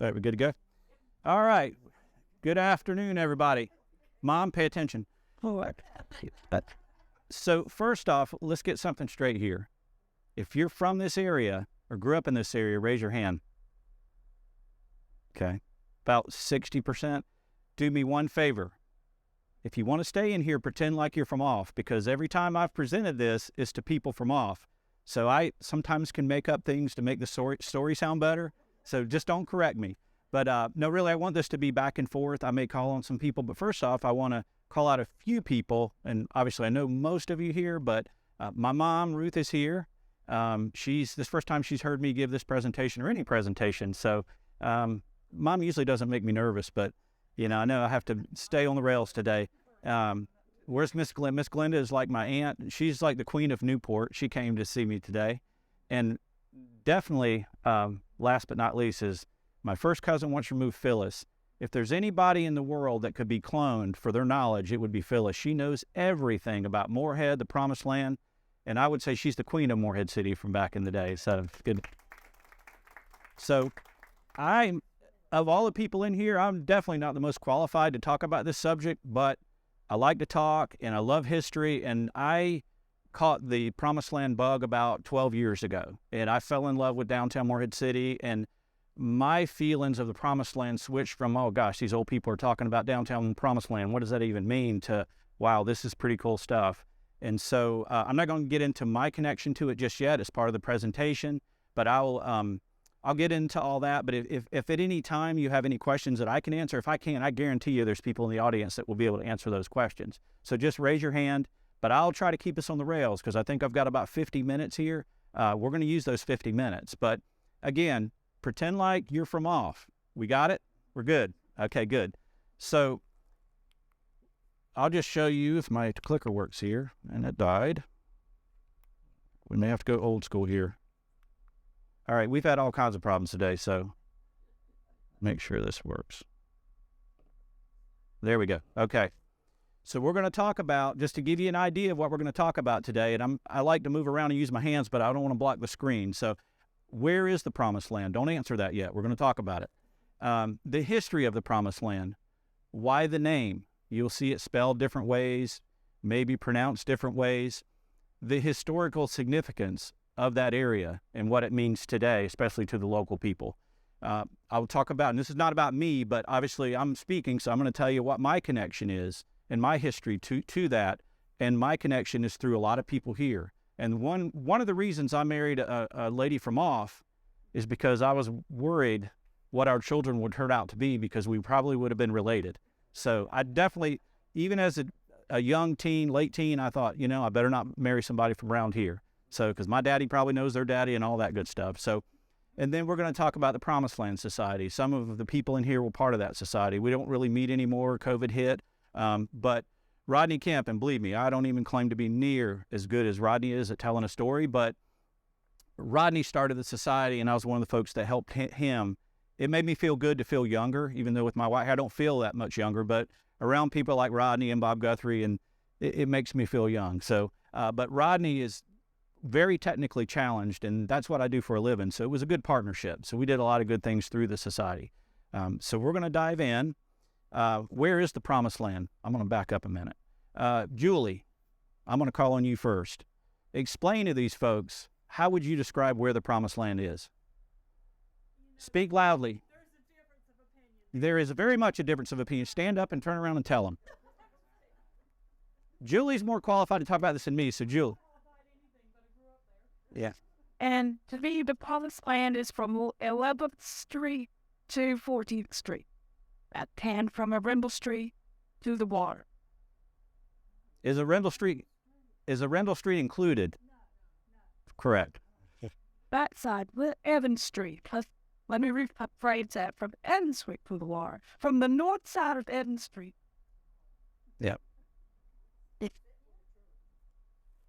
All right, we good to go? All right. Good afternoon, everybody. Mom, pay attention. So first off, let's get something straight here. If you're from this area or grew up in this area, raise your hand. Okay. About 60%. Do me one favor. If you want to stay in here, pretend like you're from off, because every time I've presented this, it's to people from off. So I sometimes can make up things to make the story sound better. So just don't correct me. But no, really, I want this to be back and forth. I may call on some people, but first off, I want to call out a few people. And obviously, I know most of you here, but my mom, Ruth, is here. This first time she's heard me give this presentation or any presentation. So Mom usually doesn't make me nervous, but I know I have to stay on the rails today. Where's Miss Glenda? Miss Glenda is like my aunt. She's like the queen of Newport. She came to see me today. And definitely, last but not least, is my first cousin once removed, Phyllis. If there's anybody in the world that could be cloned for their knowledge, it would be Phyllis. She knows everything about Morehead, the Promised Land, and I would say she's the queen of Morehead City from back in the day. So good. So of all the people in here, I'm definitely not the most qualified to talk about this subject, but I like to talk and I love history, and I caught the Promised Land bug about 12 years ago, and I fell in love with downtown Morehead City, and my feelings of the Promised Land switched from, oh gosh, these old people are talking about downtown Promised Land, what does that even mean, to, wow, this is pretty cool stuff. And so I'm not going to get into my connection to it just yet as part of the presentation, but I'll get into all that. But if at any time you have any questions that I can answer, if I can't, I guarantee you there's people in the audience that will be able to answer those questions. So just raise your hand, but I'll try to keep us on the rails because I think I've got about 50 minutes here. We're going to use those 50 minutes. But again, pretend like you're from off. We got it? We're good. Okay, good. So I'll just show you if my clicker works here. And it died. We may have to go old school here. All right, we've had all kinds of problems today, so make sure this works. There we go. Okay. So we're going to talk about, just to give you an idea of what we're going to talk about today, and I like to move around and use my hands, but I don't want to block the screen. So where is the Promised Land? Don't answer that yet. We're going to talk about it. The history of the Promised Land. Why the name? You'll see it spelled different ways, maybe pronounced different ways. The historical significance of that area and what it means today, especially to the local people. I'll talk about, and this is not about me, but obviously I'm speaking, so I'm going to tell you what my connection is and my history to that. And my connection is through a lot of people here. And one of the reasons I married a lady from off is because I was worried what our children would turn out to be, because we probably would have been related. So I definitely, even as a young teen, late teen, I thought, I better not marry somebody from around here. So, because my daddy probably knows their daddy and all that good stuff. So, and then we're going to talk about the Promised Land Society. Some of the people in here were part of that society. We don't really meet anymore. COVID hit. But Rodney Kemp, and believe me, I don't even claim to be near as good as Rodney is at telling a story, but Rodney started the society, and I was one of the folks that helped him. It made me feel good to feel younger, even though with my wife, I don't feel that much younger, but around people like Rodney and Bob Guthrie, and it makes me feel young. So, but Rodney is very technically challenged, and that's what I do for a living. So it was a good partnership. So we did a lot of good things through the society. So we're going to dive in. Where is the Promised Land? I'm going to back up a minute. Julie, I'm going to call on you first. Explain to these folks, how would you describe where the Promised Land is? Speak loudly. There's a difference of opinion. There is very much a difference of opinion. Stand up and turn around and tell them. Julie's more qualified to talk about this than me, so Julie. Yeah. And to me, the Promised Land is from 11th Street to 14th Street. And from Arundel Street to the water. Is Arundel Street included? No. Correct. That side, with Evans Street. Let me rephrase that, from Evans Street to the water. From the north side of Evans Street. Yeah.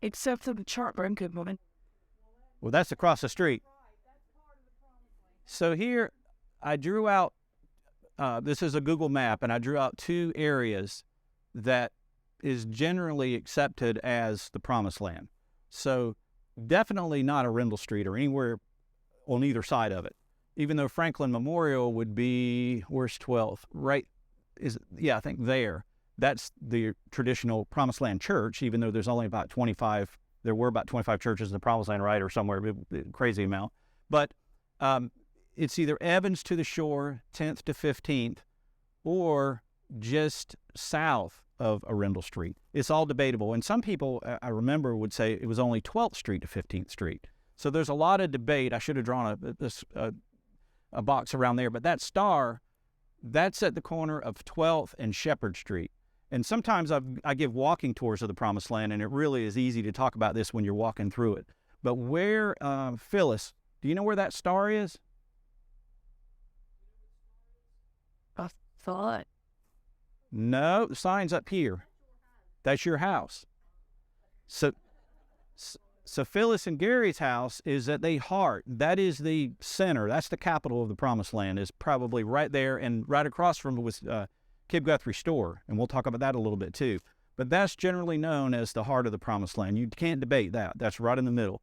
Except for the chart room, good woman. Well, that's across the street. So here, I drew out, this is a Google map, and I drew out two areas that is generally accepted as the Promised Land. So definitely not Arundel Street or anywhere on either side of it. even though Franklin Memorial would be, where's 12th? Right, I think there. That's the traditional Promised Land church, even though there's only about 25, there were about 25 churches in the Promised Land, right, or somewhere, crazy amount. But it's either Evans to the shore, 10th to 15th, or just south of Arundel Street. It's all debatable. And some people, I remember, would say it was only 12th Street to 15th Street. So there's a lot of debate. I should have drawn a box around there. But that star, that's at the corner of 12th and Shepherd Street. And sometimes I give walking tours of the Promised Land, and it really is easy to talk about this when you're walking through it. But where, Phyllis, do you know where that star is? I thought. No, the sign's up here. That's your house. So Phyllis and Gary's house is at the heart. That is the center. That's the capital of the Promised Land, is probably right there, and right across from it was Kib Guthrie store, and we'll talk about that a little bit too. But that's generally known as the heart of the Promised Land. You can't debate that. That's right in the middle.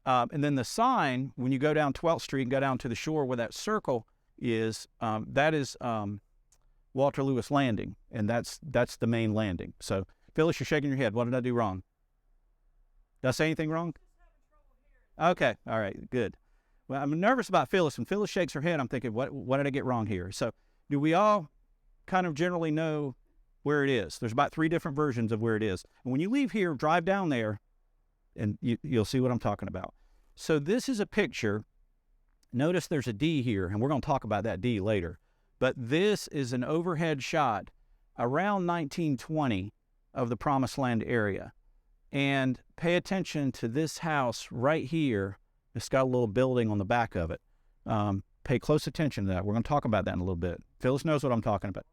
And then the sign, when you go down 12th Street and go down to the shore where that circle is, that is Walter Lewis Landing, and that's the main landing. So, Phyllis, you're shaking your head. What did I do wrong? Did I say anything wrong? Okay, all right, good. Well, I'm nervous about Phyllis. When Phyllis shakes her head, I'm thinking, what did I get wrong here? So, do we all kind of generally know where it is? There's about 3 different versions of where it is. And when you leave here, drive down there, and you'll see what I'm talking about. So this is a picture. Notice there's a D here, and we're going to talk about that D later. But this is an overhead shot around 1920 of the Promised Land area. And pay attention to this house right here. It's got a little building on the back of it. Pay close attention to that. We're going to talk about that in a little bit. Phyllis knows what I'm talking about.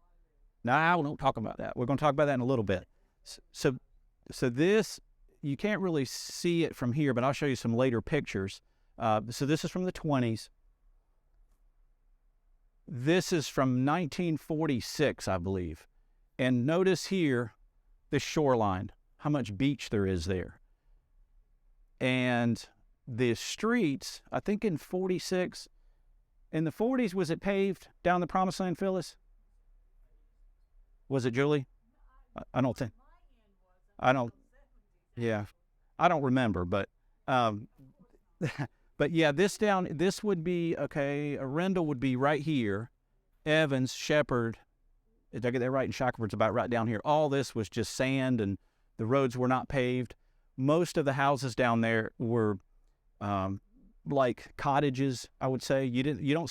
No, we don't talk about that. We're going to talk about that in a little bit. So this, you can't really see it from here, but I'll show you some later pictures. So this is from the 20s. This is from 1946, I believe. And notice here, the shoreline, how much beach there is there. And the streets, I think in 46, in the 40s, was it paved down the Promised Land, Phyllis? Was it, Julie? I don't think. I don't. Yeah, I don't remember, but but yeah, this would be, okay, Arundel would be right here. Evans, Shepherd, did I get that right? And Shackleford's about right down here. All this was just sand, and the roads were not paved. Most of the houses down there were like cottages, I would say. You didn't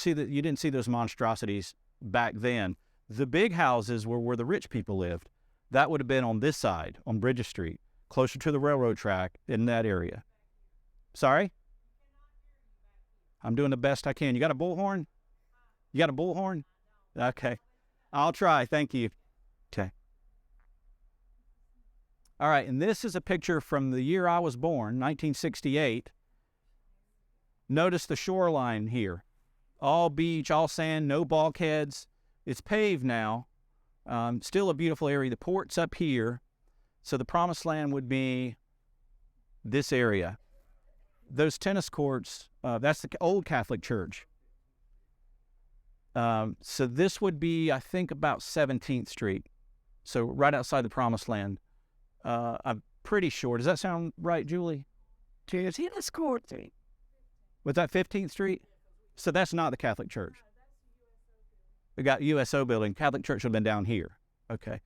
see those monstrosities back then. The big houses were where the rich people lived. That would have been on this side, on Bridges Street, closer to the railroad track in that area. Sorry? I'm doing the best I can. You got a bullhorn? You got a bullhorn? Okay. I'll try. Thank you. Okay. All right, and this is a picture from the year I was born, 1968. Notice the shoreline here. All beach, all sand, no bulkheads. It's paved now. Still a beautiful area. The port's up here. So the Promised Land would be this area. Those tennis courts, that's the old Catholic church. So this would be, I think, about 17th Street. So right outside the Promised Land. I'm pretty sure. Does that sound right, Julie? Tennis court. Was that 15th Street? So that's not the Catholic church. We got USO building. Catholic church would have been down here. Okay.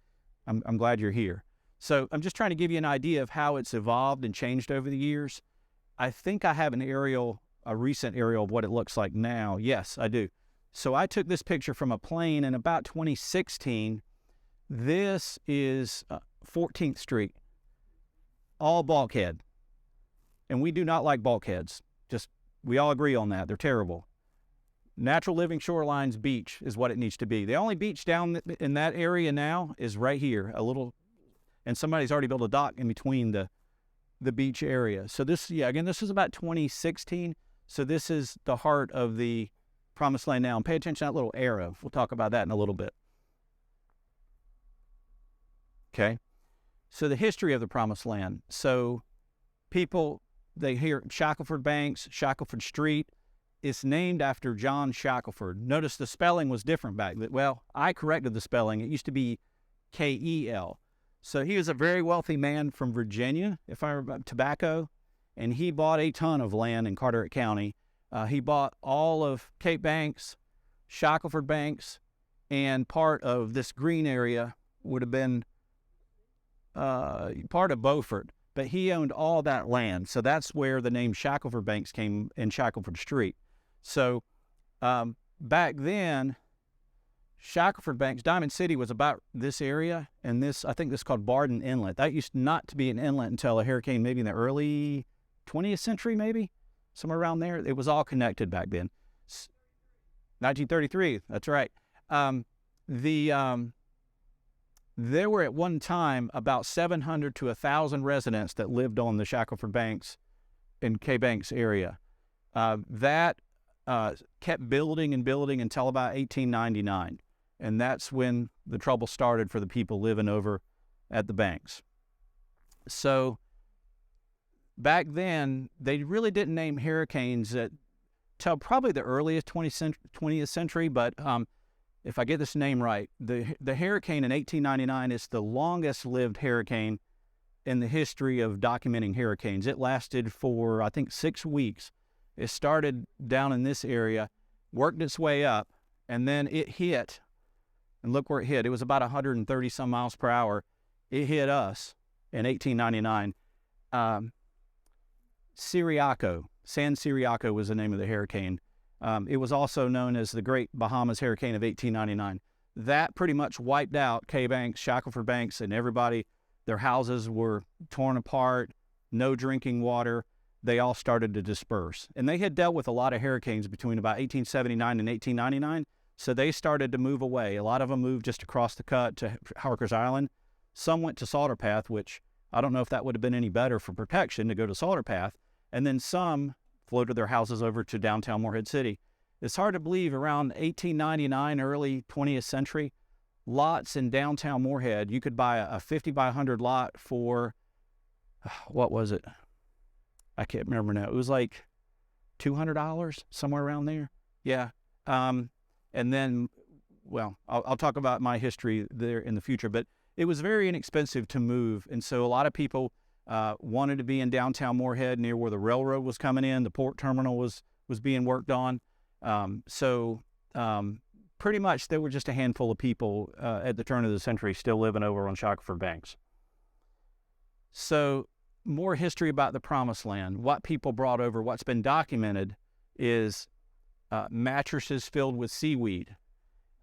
I'm glad you're here. So I'm just trying to give you an idea of how it's evolved and changed over the years. I think I have a recent aerial of what it looks like now. Yes, I do. So I took this picture from a plane in about 2016. This is 14th Street. All bulkhead. And we do not like bulkheads. We all agree on that. They're terrible. Natural living shorelines beach is what it needs to be. The only beach down in that area now is right here, and somebody's already built a dock in between the beach area. So this is about 2016. So this is the heart of the Promised Land now. And pay attention to that little arrow. We'll talk about that in a little bit. Okay. So the history of the Promised Land. So people, they hear Shackleford Banks, Shackleford Street. it's named after John Shackleford. Notice the spelling was different back then. Well, I corrected the spelling. It used to be Kel. So he was a very wealthy man from Virginia, if I remember, tobacco, and he bought a ton of land in Carteret County. He bought all of Cape Banks, Shackleford Banks, and part of this green area would have been part of Beaufort. But he owned all that land. So that's where the name Shackleford Banks came in Shackleford Street. So back then, Shackleford Banks, Diamond City was about this area, and I think this is called Barden Inlet. That used not to be an inlet until a hurricane maybe in the early 20th century, maybe, somewhere around there. It was all connected back then. 1933, that's right. There were at one time about 700 to 1,000 residents that lived on the Shackleford Banks and K Banks area. That kept building and building until about 1899. And that's when the trouble started for the people living over at the banks. So back then, they really didn't name hurricanes till probably the earliest 20th century, but if I get this name right, the hurricane in 1899 is the longest lived hurricane in the history of documenting hurricanes. It lasted for, I think, 6 weeks. It started down in this area, worked its way up, and then it hit, and look where it hit. It was about 130 some miles per hour. It hit us in 1899. San Siriaco was the name of the hurricane. It was also known as the Great Bahamas Hurricane of 1899. That pretty much wiped out K Banks, Shackleford Banks, and everybody. Their houses were torn apart, no drinking water. They all started to disperse. And they had dealt with a lot of hurricanes between about 1879 and 1899, so they started to move away. A lot of them moved just across the cut to Harker's Island. Some went to Salter Path, which I don't know if that would have been any better for protection to go to Salter Path. And then some floated their houses over to downtown Morehead City. It's hard to believe around 1899, early 20th century, lots in downtown Morehead, you could buy a 50 by 100 lot for, what was it? I can't remember now. It was like $200, somewhere around there. Yeah. And then, well, I'll talk about my history there in the future, but it was very inexpensive to move. And so a lot of people wanted to be in downtown Morehead near where the railroad was coming in. The port terminal was being worked on. Pretty much there were just a handful of people at the turn of the century still living over on Shackleford Banks. So more history about the Promised Land. What people brought over, what's been documented is mattresses filled with seaweed.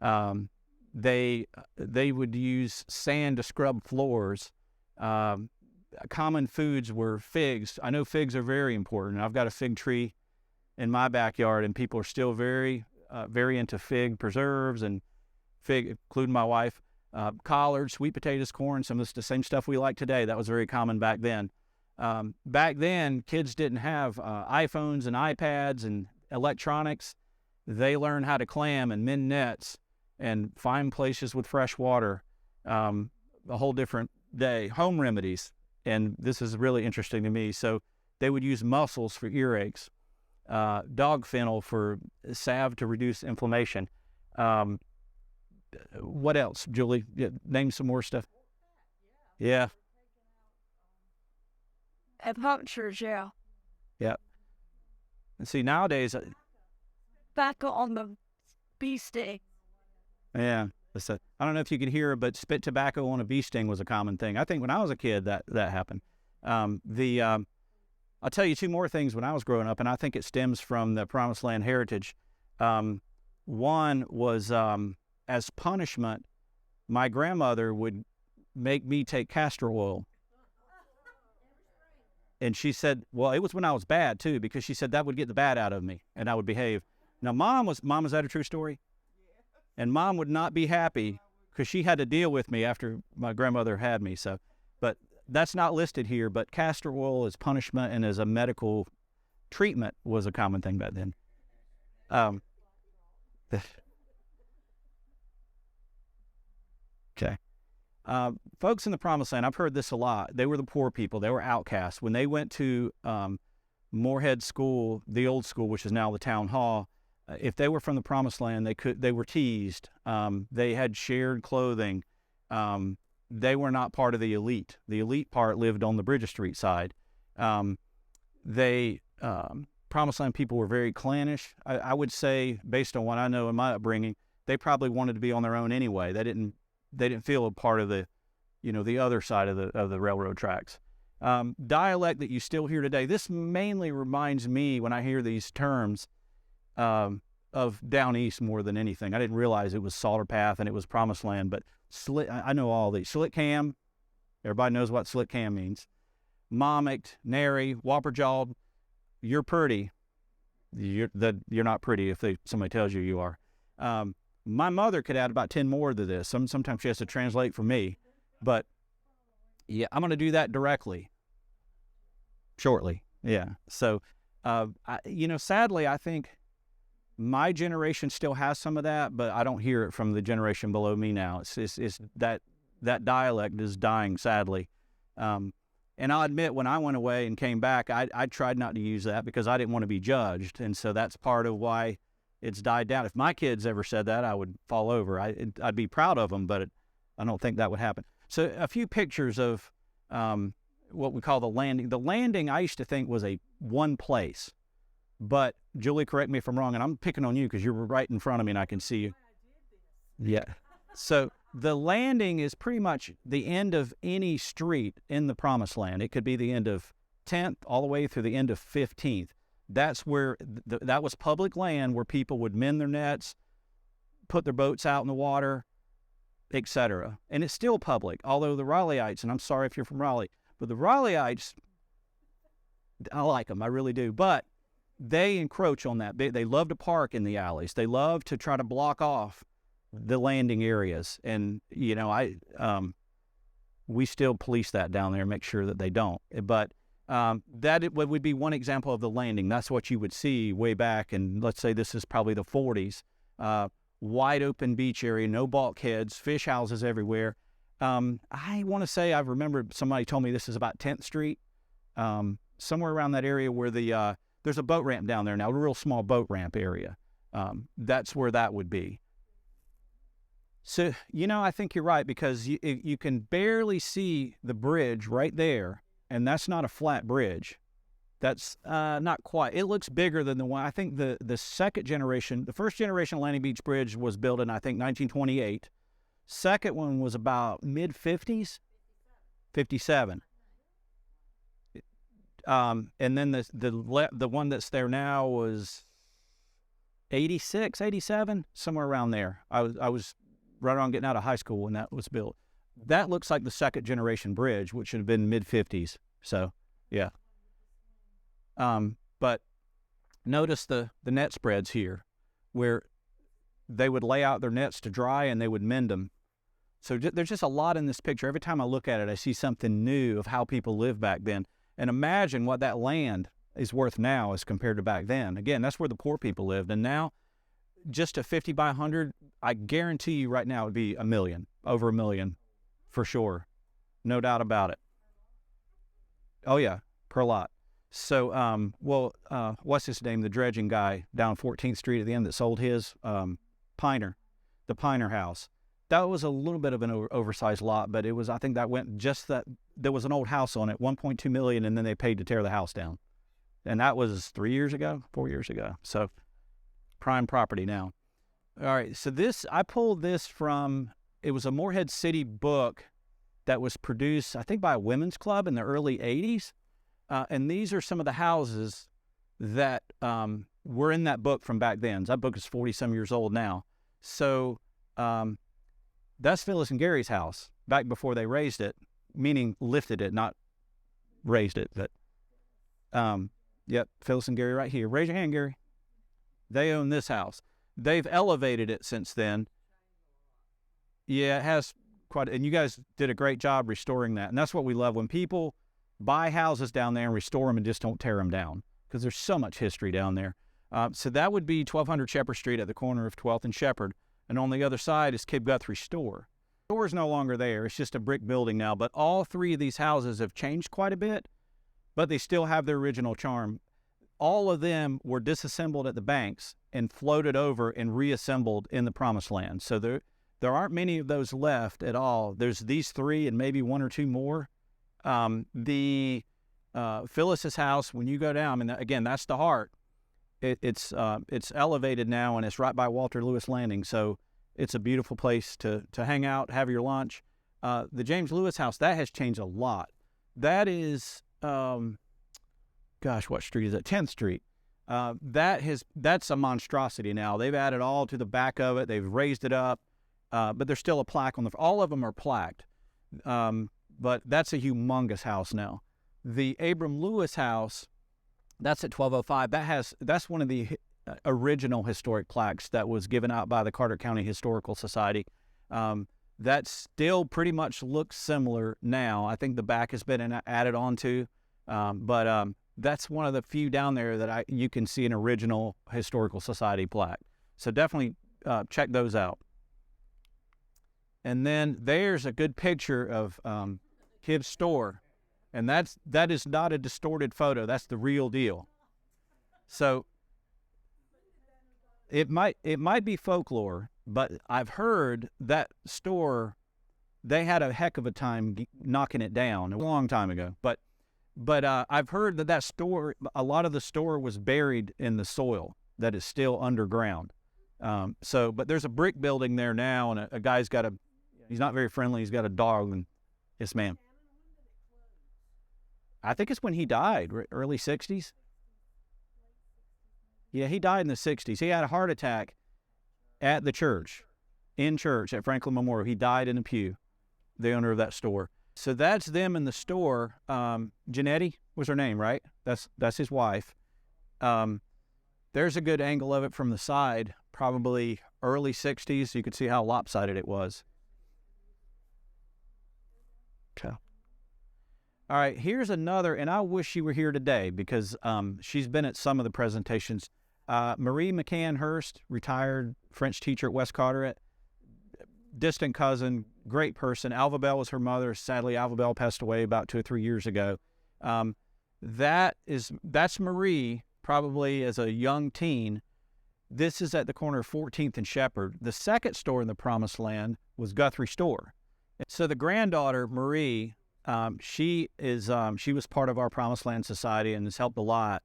They would use sand to scrub floors. Common foods were figs. I know figs are very important. I've got a fig tree in my backyard, and people are still very into fig preserves and fig, including my wife. Collards, sweet potatoes, corn, some of the same stuff we like today. That was very common back then. Back then, kids didn't have iPhones and iPads and electronics. They learned how to clam and mend nets and find places with fresh water. A whole different day. Home remedies, and this is really interesting to me. So they would use mussels for earaches, dog fennel for salve to reduce inflammation. What else, Julie? Name some more stuff. Yeah. And punctures, yeah. Yeah. And see, nowadays... Back on the bee sting. Yeah. I don't know if you could hear, but spit tobacco on a bee sting was a common thing. I think when I was a kid that happened. I'll tell you two more things when I was growing up, and I think it stems from the Promised Land heritage. One was, as punishment, my grandmother would make me take castor oil. And she said, well, it was when I was bad, too, because she said that would get the bad out of me, and I would behave. Now, Mom, is that a true story? And Mom would not be happy because she had to deal with me after my grandmother had me. So, but that's not listed here. But castor oil as punishment and as a medical treatment was a common thing back then. Okay. Folks in the Promised Land, I've heard this a lot. They were the poor people. They were outcasts. When they went to Morehead School, the old school, which is now the town hall, if they were from the promised land, they were teased. They had shared clothing. They were not part of the elite. The elite part lived on the Bridges Street side. Promised land people were very clannish. I would say, based on what I know in my upbringing, they probably wanted to be on their own anyway. They didn't feel a part of the, the other side of the railroad tracks. Dialect that you still hear today. This mainly reminds me, when I hear these terms, of down east more than anything. I didn't realize it was Salter Path and it was Promised Land, but I know all these. Slick Cam, everybody knows what Slick Cam means. Momicked, Nary, Whopper-jawed, you're pretty. You're not pretty if somebody tells you are. My mother could add about 10 more to this. Sometimes she has to translate for me, but yeah, I'm going to do that directly, shortly. Yeah. So, sadly, I think my generation still has some of that, but I don't hear it from the generation below me now. It's that dialect is dying, sadly. And I'll admit, when I went away and came back, I tried not to use that because I didn't want to be judged. And so that's part of why it's died down. If my kids ever said that, I would fall over. I'd be proud of them, but I don't think that would happen. So a few pictures of what we call the landing. The landing, I used to think, was one place. But Julie, correct me if I'm wrong, and I'm picking on you because you're right in front of me and I can see you. Yeah. So the landing is pretty much the end of any street in the Promised Land. It could be the end of 10th all the way through the end of 15th. That's where that was public land where people would mend their nets, put their boats out in the water, etc. And it's still public, although the Raleigheites, and I'm sorry if you're from Raleigh, but the Raleigheites, I like them, I really do, but they encroach on that. They love to park in the alleys. They love to try to block off the landing areas. And, we still police that down there and make sure that they don't. But that would be one example of the landing. That's what you would see way back. And let's say this is probably the 40s. Wide open beach area, no bulkheads, fish houses everywhere. I want to say, I remember somebody told me this is about 10th Street, somewhere around that area where there's a boat ramp down there now, a real small boat ramp area. That's where that would be. So, I think you're right, because you can barely see the bridge right there, and that's not a flat bridge. That's not quite. It looks bigger than the one. I think the second generation, the first generation Landing Beach Bridge was built in, I think, 1928. Second one was about mid-50s, 57. And then the one that's there now was 86, 87, somewhere around there. I was right around getting out of high school when that was built. That looks like the second generation bridge, which should have been mid-50s. So, yeah. But notice the net spreads here, where they would lay out their nets to dry and they would mend them. So there's just a lot in this picture. Every time I look at it, I see something new of how people lived back then. And imagine what that land is worth now as compared to back then. Again, that's where the poor people lived. And now, just a 50 by 100, I guarantee you right now it would be $1 million, over $1 million, for sure. No doubt about it. Oh, yeah, per lot. So, what's his name? The dredging guy down 14th Street at the end that sold his, Piner, the Piner house. That was a little bit of an oversized lot, but it was, I think that went just that, there was an old house on it, $1.2 million, and then they paid to tear the house down. And that was 4 years ago. So, prime property now. All right, so I pulled this from, it was a Morehead City book that was produced, I think, by a women's club in the early 80s. And these are some of the houses that were in that book from back then. That book is 40-some years old now. So that's Phyllis and Gary's house back before they raised it, meaning lifted it, not raised it. But yep, Phyllis and Gary right here. Raise your hand, Gary. They own this house. They've elevated it since then. Yeah, it has quite, and you guys did a great job restoring that. And that's what we love, when people buy houses down there and restore them and just don't tear them down, because there's so much history down there. So that would be 1200 Shepherd Street at the corner of 12th and Shepherd. And on the other side is Kib Guthrie store. The store is no longer there. It's just a brick building now. But all three of these houses have changed quite a bit, but they still have their original charm. all of them were disassembled at the banks and floated over and reassembled in the Promised Land. So there aren't many of those left at all. There's these three and maybe one or two more. The Phyllis's house, when you go down, and again, that's the heart. It's elevated now, and it's right by Walter Lewis Landing. So it's a beautiful place to hang out, have your lunch. The James Lewis house, that has changed a lot. That is, what street is that? 10th Street. That's a monstrosity now. They've added all to the back of it. They've raised it up, but there's still a plaque on all of them are plaqued. But that's a humongous house now. The Abram Lewis house, that's at 1205. That's one of the original historic plaques that was given out by the Carter County Historical Society. That still pretty much looks similar now. I think the back has been added onto, but that's one of the few down there that you can see an original Historical Society plaque. So definitely check those out. And then there's a good picture of Kiv's store, and that is not a distorted photo. That's the real deal. So it might be folklore, but I've heard that store, they had a heck of a time knocking it down a long time ago. But I've heard that store, a lot of the store was buried in the soil that is still underground. But there's a brick building there now, and a guy's he's not very friendly. He's got a dog, and yes, ma'am. I think it's when he died, early 60s. Yeah, he died in the 60s. He had a heart attack at the church, at Franklin Memorial. He died in a pew, the owner of that store. So that's them in the store. Janetti was her name, right? That's his wife. There's a good angle of it from the side, probably early 60s. So you could see how lopsided it was. Okay. All right, here's another, and I wish she were here today because she's been at some of the presentations. Marie McCann Hurst, retired French teacher at West Carteret, distant cousin, great person. Alva Bell was her mother. Sadly, Alva Bell passed away about 2 or 3 years ago. That's Marie, probably as a young teen. This is at the corner of 14th and Shepherd. The second store in the Promised Land was Guthrie Store. So the granddaughter, Marie, she was part of our Promised Land Society and has helped a lot.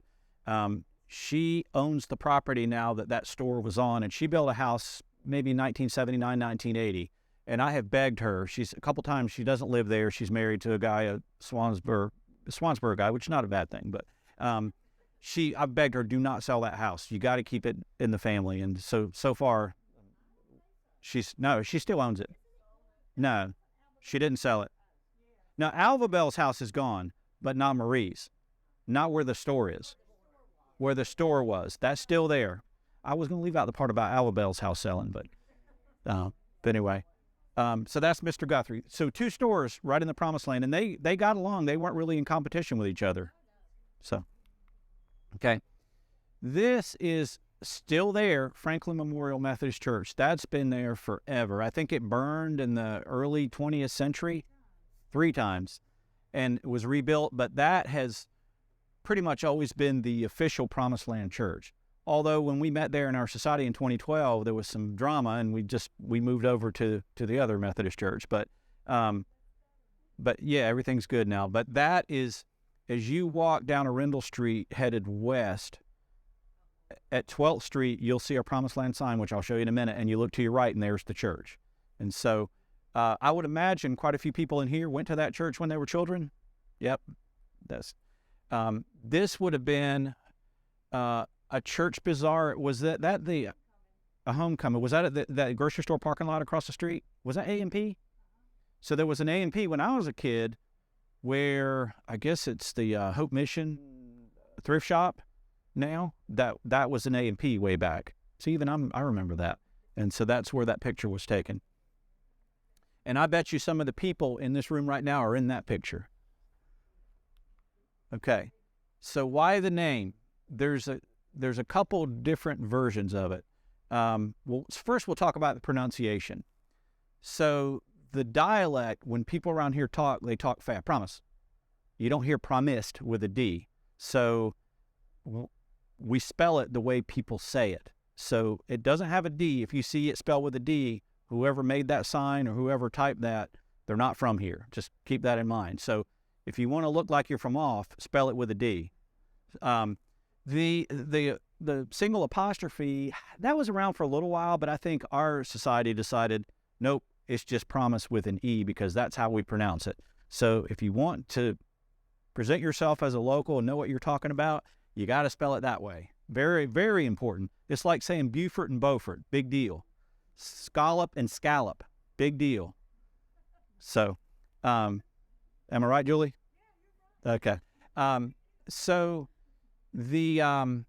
She owns the property now that store was on, and she built a house maybe 1979, 1980. And I have begged her. A couple times she doesn't live there. She's married to a guy, a Swansburg guy, which is not a bad thing. But I've begged her, do not sell that house. You got to keep it in the family. And so far, she still owns it. No, she didn't sell it. Now, Alva Bell's house is gone, but not Marie's. Not where the store is. Where the store was. That's still there. I was going to leave out the part about Alva Bell's house selling, but anyway. So that's Mr. Guthrie. So 2 stores right in the Promised Land, and they got along. They weren't really in competition with each other. So, okay. This is still there, Franklin Memorial Methodist Church. That's been there forever. I think it burned in the early 20th century 3 times, and it was rebuilt, but that has pretty much always been the official Promised Land Church. Although when we met there in our society in 2012, there was some drama, and we moved over to the other Methodist church. But yeah, everything's good now. But that is, as you walk down Arundel Street headed west, at 12th Street, you'll see our Promised Land sign, which I'll show you in a minute, and you look to your right, and there's the church. And so I would imagine quite a few people in here went to that church when they were children. Yep. This would have been a church bazaar. Was that a homecoming? Was that at that grocery store parking lot across the street? Was that A&P? So there was an A&P when I was a kid where I guess it's the Hope Mission thrift shop now. That was an A&P way back. So even I remember that. And so that's where that picture was taken. And I bet you some of the people in this room right now are in that picture. Okay. So why the name? There's a couple different versions of it. First we'll talk about the pronunciation. So the dialect, when people around here talk, they talk fast. Promise. You don't hear promised with a D. So we spell it the way people say it. So it doesn't have a D. If you see it spelled with a D, whoever made that sign or whoever typed that, they're not from here. Just keep that in mind. So if you want to look like you're from off, spell it with a D. The single apostrophe, that was around for a little while, but I think our society decided, nope, it's just promise with an E because that's how we pronounce it. So if you want to present yourself as a local and know what you're talking about, you got to spell it that way. Very, very important. It's like saying Beaufort and Beaufort, big deal. Scallop and scallop, big deal. So, am I right, Julie? Okay. So the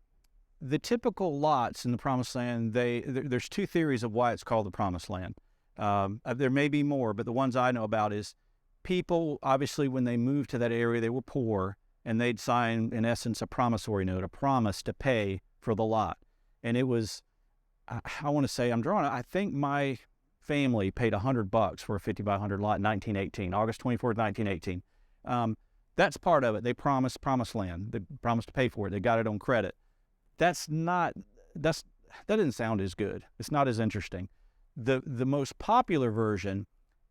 typical lots in the Promised Land, there's two theories of why it's called the Promised Land. There may be more, but the ones I know about is people, obviously, when they moved to that area, they were poor, and they'd sign, in essence, a promissory note, a promise to pay for the lot. And it was, I want to say, I think my family paid $100 for a 50 by 100 lot in 1918, August 24th, 1918. That's part of it. They promised land. They promised to pay for it. They got it on credit. That didn't sound as good. It's not as interesting. The most popular version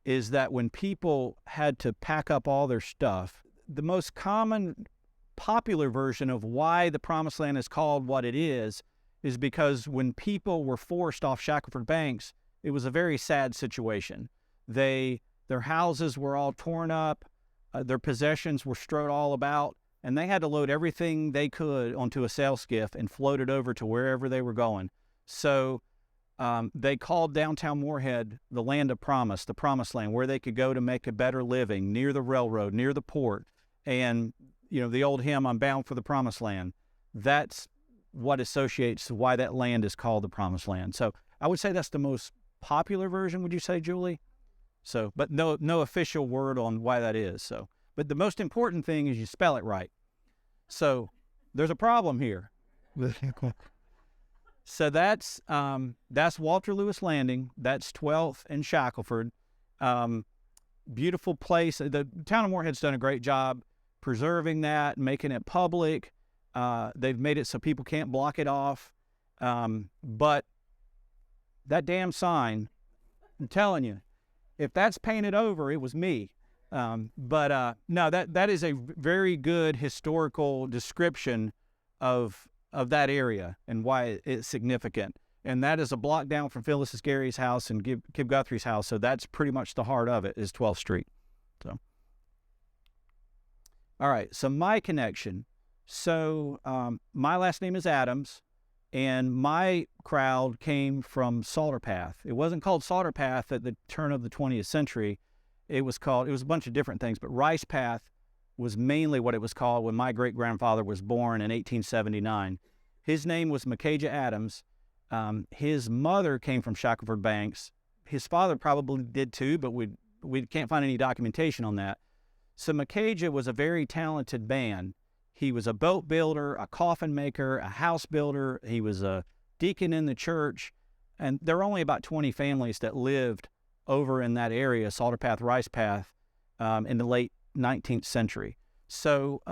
is that when people had to pack up all their stuff, the most common popular version of why the Promised Land is called what it is because when people were forced off Shackleford Banks, it was a very sad situation. Their houses were all torn up, their possessions were strewed all about, and they had to load everything they could onto a sail skiff and float it over to wherever they were going. So they called downtown Morehead the Land of Promise, the Promised Land, where they could go to make a better living, near the railroad, near the port. And, the old hymn, I'm bound for the Promised Land, that's what associates why that land is called the Promised Land. So I would say that's the most popular version, would you say, Julie? So, but no official word on why that is. So, but the most important thing is you spell it right. So there's a problem here. So that's Walter Lewis Landing. That's 12th and Shackleford. Beautiful place. The town of Morehead's done a great job preserving that, making it public. They've made it so people can't block it off. But that damn sign, I'm telling you, if that's painted over, it was me. No, that is a very good historical description of that area and why it's significant. And that is a block down from Phyllis Gary's house and Kib Guthrie's house. So that's pretty much the heart of it is 12th Street. So, all right. So my connection. So my last name is Adams, and my crowd came from Salter Path. It wasn't called Salter Path at the turn of the 20th century. It was a bunch of different things, but Rice Path was mainly what it was called when my great-grandfather was born in 1879. His name was Micajah Adams. His mother came from Shackleford Banks. His father probably did too, but we can't find any documentation on that. So Micajah was a very talented man. He was a boat builder, a coffin maker, a house builder. He was a deacon in the church. And there were only about 20 families that lived over in that area, Salter Path, Rice Path, in the late 19th century. So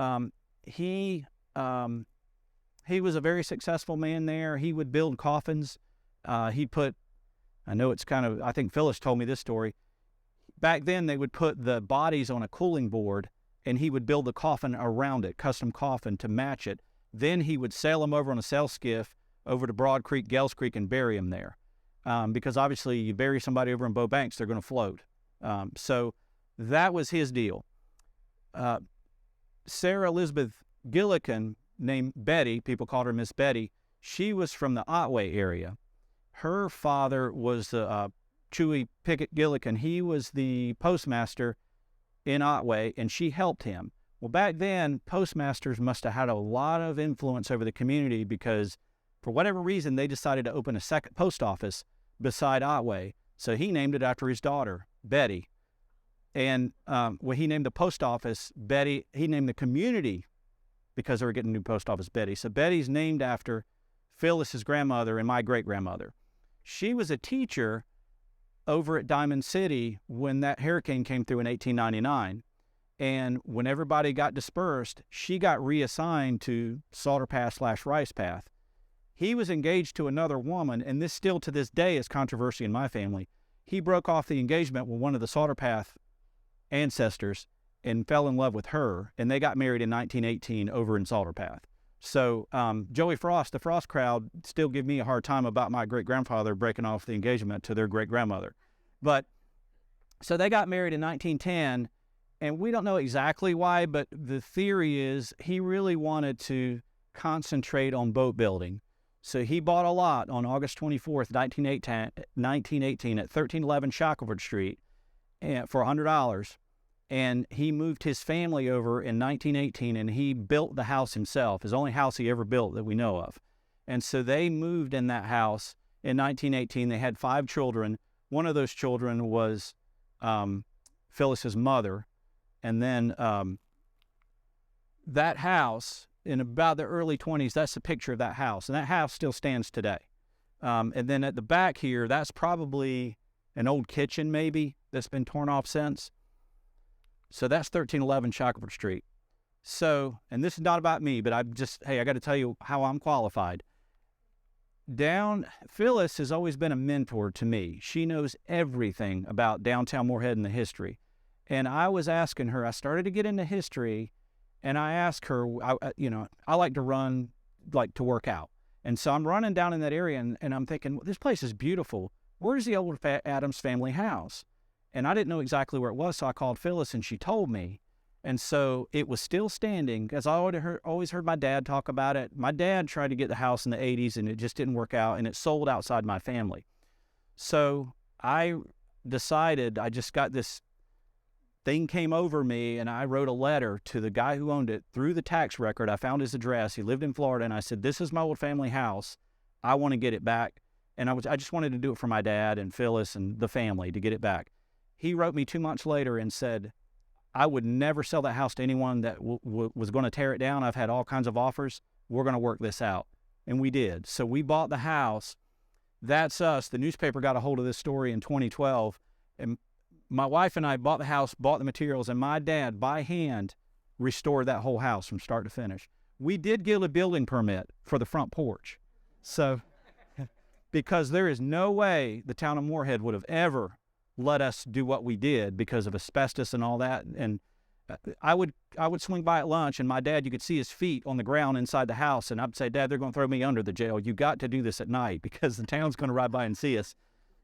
he was a very successful man there. He would build coffins. I think Phyllis told me this story. Back then, they would put the bodies on a cooling board, and he would build the coffin around it, custom coffin to match it. Then he would sail them over on a sail skiff over to Broad Creek, Gales Creek, and bury them there. Because obviously you bury somebody over in Bow Banks, they're going to float. So that was his deal. Sarah Elizabeth Gillikin, named Betty, people called her Miss Betty, she was from the Otway area. Her father was Chewy Pickett Gillikin. He was the postmaster in Otway, and she helped him. Well, back then, postmasters must have had a lot of influence over the community because for whatever reason, they decided to open a second post office beside Otway. So he named it after his daughter, Betty. And when he named the post office Betty, he named the community because they were getting a new post office Betty. So Betty's named after Phyllis's grandmother and my great-grandmother. She was a teacher over at Diamond City when that hurricane came through in 1899. And when everybody got dispersed, she got reassigned to Salter Path / Rice Path. He was engaged to another woman, and this still to this day is controversy in my family. He broke off the engagement with one of the Salter Path ancestors and fell in love with her, and they got married in 1918 over in Salter Path. So Joey Frost, the Frost crowd, still give me a hard time about my great-grandfather breaking off the engagement to their great-grandmother. But so they got married in 1910, and we don't know exactly why, but the theory is he really wanted to concentrate on boat building. So he bought a lot on August 24th, 1918 at 1311 Shackleford Street for $100. And he moved his family over in 1918, and he built the house himself, his only house he ever built that we know of. And so they moved in that house in 1918. They had 5 children. One of those children was Phyllis's mother. And then that house, in about the early 20s, that's a picture of that house. And that house still stands today. And then at the back here, that's probably an old kitchen maybe that's been torn off since. So that's 1311 Shackleford Street. So, and this is not about me, but I got to tell you how I'm qualified. Phyllis has always been a mentor to me. She knows everything about downtown Morehead and the history. And I was asking her, I started to get into history, and I asked her, I like to run, like to work out. And so I'm running down in that area, and I'm thinking, this place is beautiful. Where's the old Adams family house? And I didn't know exactly where it was, so I called Phyllis, and she told me. And so it was still standing, as I always heard my dad talk about it. My dad tried to get the house in the 80s, and it just didn't work out, and it sold outside my family. So I decided, I just got this thing came over me, and I wrote a letter to the guy who owned it through the tax record. I found his address. He lived in Florida, and I said, this is my old family house. I want to get it back. And I just wanted to do it for my dad and Phyllis and the family to get it back. He wrote me 2 months later and said, I would never sell that house to anyone that was going to tear it down. I've had all kinds of offers. We're going to work this out. And we did. So we bought the house. That's us. The newspaper got a hold of this story in 2012. And my wife and I bought the house, bought the materials, and my dad, by hand, restored that whole house from start to finish. We did get a building permit for the front porch. So, because there is no way the town of Morehead would have ever let us do what we did because of asbestos and all that. And I would swing by at lunch, and my dad, you could see his feet on the ground inside the house, and I'd say, Dad, they're going to throw me under the jail. You got to do this at night because the town's going to ride by and see us.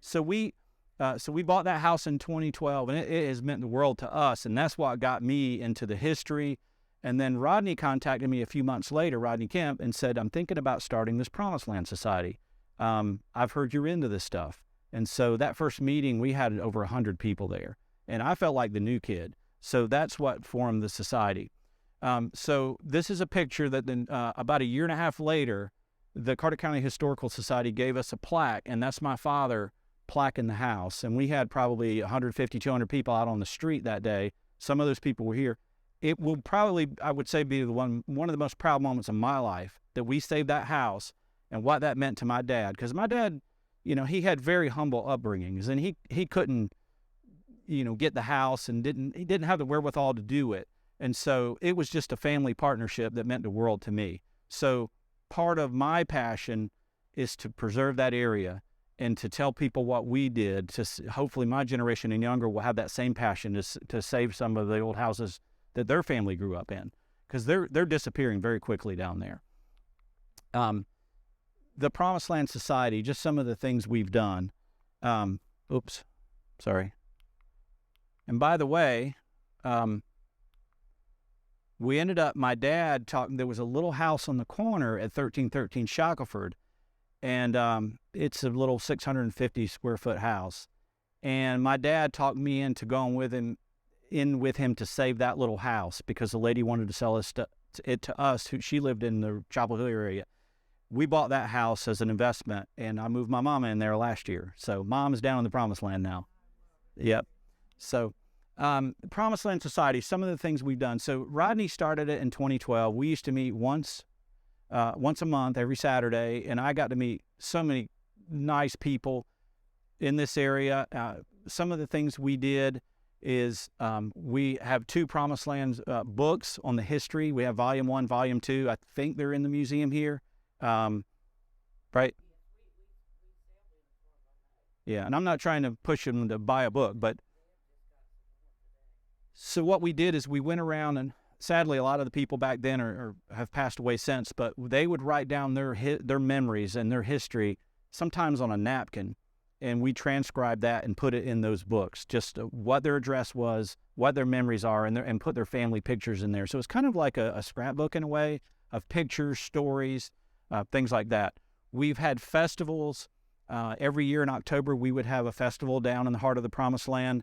So we bought that house in 2012, and it has meant the world to us, and that's what got me into the history. And then Rodney contacted me a few months later, Rodney Kemp, and said, I'm thinking about starting this Promised Land Society. I've heard you're into this stuff. And so that first meeting, we had over 100 people there, and I felt like the new kid. So that's what formed the society. So this is a picture that then about a year and a half later, the Carter County Historical Society gave us a plaque, and that's my father plaquing the house. And we had probably 150, 200 people out on the street that day. Some of those people were here. It will probably, I would say, be one of the most proud moments of my life that we saved that house and what that meant to my dad. Because my dad, he had very humble upbringings, and he couldn't, get the house, and he didn't have the wherewithal to do it. And so it was just a family partnership that meant the world to me. So part of my passion is to preserve that area and to tell people what we did. To hopefully my generation and younger will have that same passion to save some of the old houses that their family grew up in, because they're disappearing very quickly down there. The Promised Land Society, just some of the things we've done. Oops, sorry. And by the way, we ended up, my dad talking, there was a little house on the corner at 1313 Shackleford, and it's a little 650 square foot house. And my dad talked me into going with him to save that little house because the lady wanted to sell it to us. She lived in the Chapel Hill area. We bought that house as an investment, and I moved my mama in there last year. So Mom's down in the Promised Land now. Yep. So Promised Land Society, some of the things we've done. So Rodney started it in 2012. We used to meet once a month, every Saturday, and I got to meet so many nice people in this area. Some of the things we did is we have 2 Promised Land books on the history. We have Volume 1, Volume 2. I think they're in the museum here, right? Yeah, and I'm not trying to push them to buy a book, but so what we did is we went around, and sadly a lot of the people back then are have passed away since, but they would write down their memories and their history, sometimes on a napkin, and we transcribed that and put it in those books, just what their address was, what their memories are, and put their family pictures in there. So it's kind of like a scrapbook in a way of pictures, stories, things like that. We've had festivals. Every year in October, we would have a festival down in the heart of the Promised Land.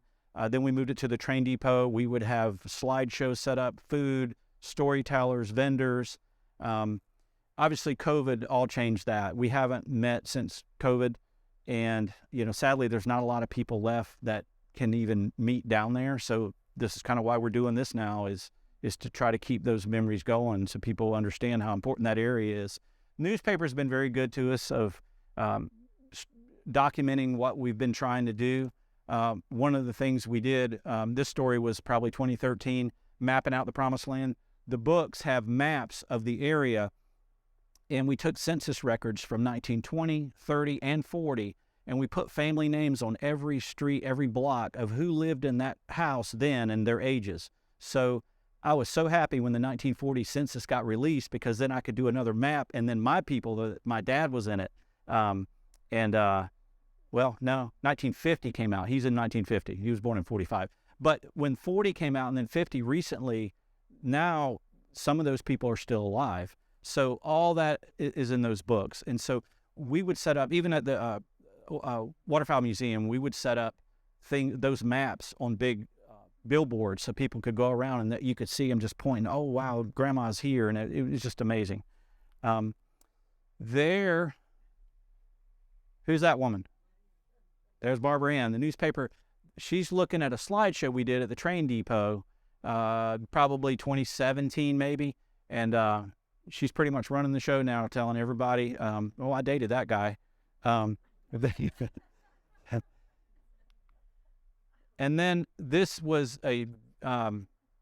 Then we moved it to the train depot. We would have slideshows set up, food, storytellers, vendors. Obviously, COVID all changed that. We haven't met since COVID. And, sadly, there's not a lot of people left that can even meet down there. So this is kind of why we're doing this now is to try to keep those memories going so people understand how important that area is. Newspaper's been very good to us of documenting what we've been trying to do. One of the things we did, this story was probably 2013, mapping out the Promised Land. The books have maps of the area, and we took census records from 1920, 30, and 40, and we put family names on every street, every block of who lived in that house then and their ages. So I was so happy when the 1940 census got released, because then I could do another map, and then my people, my dad was in it. Well, no, 1950 came out. He's in 1950. He was born in 45. But when 40 came out and then 50 recently, now some of those people are still alive. So all that is in those books. And so we would set up, even at the Waterfowl Museum, we would set up those maps on big billboards so people could go around and that you could see them just pointing, oh, wow, Grandma's here. And it was just amazing. Who's that woman? There's Barbara Ann, the newspaper. She's looking at a slideshow we did at the train depot, probably 2017 maybe, and she's pretty much running the show now, telling everybody, I dated that guy. And then this was a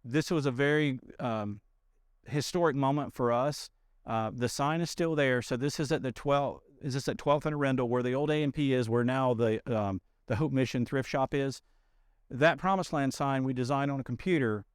very historic moment for us. The sign is still there, so this is at the 12th. Is this at 12th and Arundel, where the old A&P is, where now the Hope Mission thrift shop is? That Promised Land sign we designed on a computer,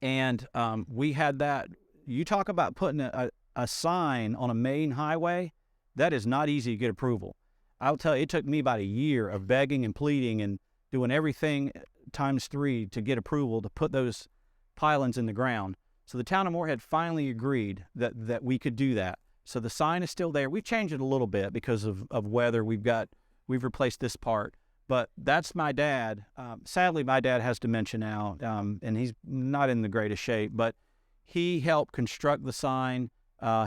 and we had that. You talk about putting a sign on a main highway, that is not easy to get approval. I'll tell you, it took me about a year of begging and pleading and doing everything times 3 to get approval to put those pylons in the ground. So the town of Morehead finally agreed that we could do that. So the sign is still there. We've changed it a little bit because of weather. We've replaced this part. But that's my dad. Sadly, my dad has dementia now, and he's not in the greatest shape. But he helped construct the sign.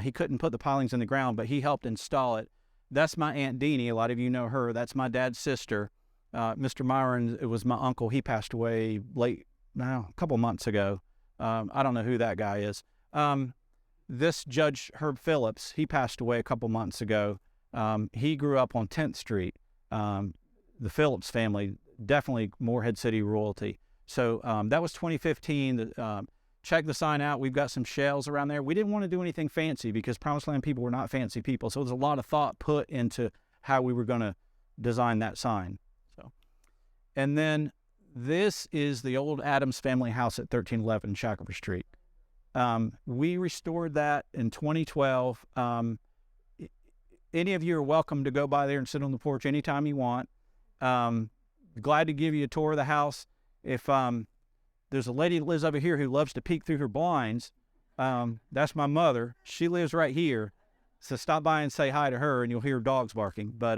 He couldn't put the pilings in the ground, but he helped install it. That's my Aunt Deanie. A lot of you know her. That's my dad's sister. Mr. Myron, it was my uncle. He passed away a couple months ago. I don't know who that guy is. This Judge Herb Phillips, he passed away a couple months ago. He grew up on 10th Street. The Phillips family, definitely Morehead City royalty. So that was 2015. Check the sign out. We've got some shells around there. We didn't want to do anything fancy because Promised Land people were not fancy people. So there's a lot of thought put into how we were going to design that sign. And then this is the old Adams family house at 1311 Shackleford Street. We restored that in 2012. Any of you are welcome to go by there and sit on the porch anytime you want. Glad to give you a tour of the house. If there's a lady that lives over here who loves to peek through her blinds, that's my mother. She lives right here. So stop by and say hi to her, and you'll hear dogs barking. But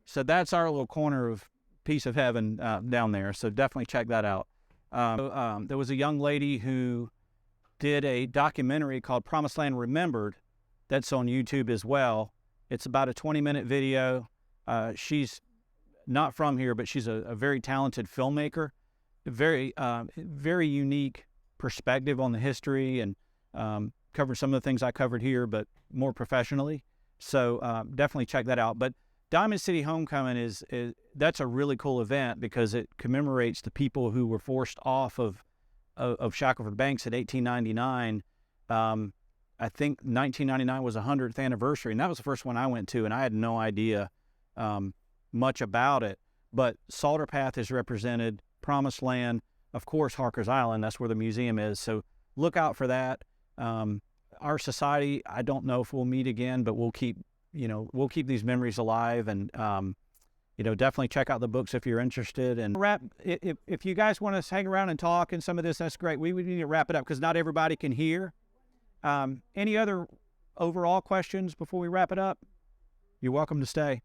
so that's our little corner of piece of heaven down there. So definitely check that out. There was a young lady who did a documentary called Promised Land Remembered that's on YouTube as well. It's about a 20-minute video. She's not from here, but she's a very talented filmmaker, very unique perspective on the history, and covered some of the things I covered here, but more professionally. So definitely check that out. But Diamond City Homecoming is that's a really cool event because it commemorates the people who were forced off of Shackleford Banks in 1899. I think 1999 was the 100th anniversary, and that was the first one I went to, and I had no idea much about it. But Salter Path is represented, Promised Land, of course, Harker's Island. That's where the museum is. So look out for that. Our society, I don't know if we'll meet again, but we'll keep these memories alive, and definitely check out the books if you're interested. And if you guys want to hang around and talk and some of this, that's great. We need to wrap it up because not everybody can hear. Any other overall questions before we wrap it up? You're welcome to stay.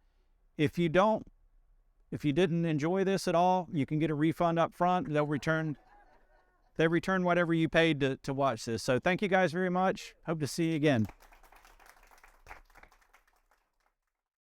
If you didn't enjoy this at all, you can get a refund up front. They return whatever you paid to watch this. So thank you guys very much. Hope to see you again.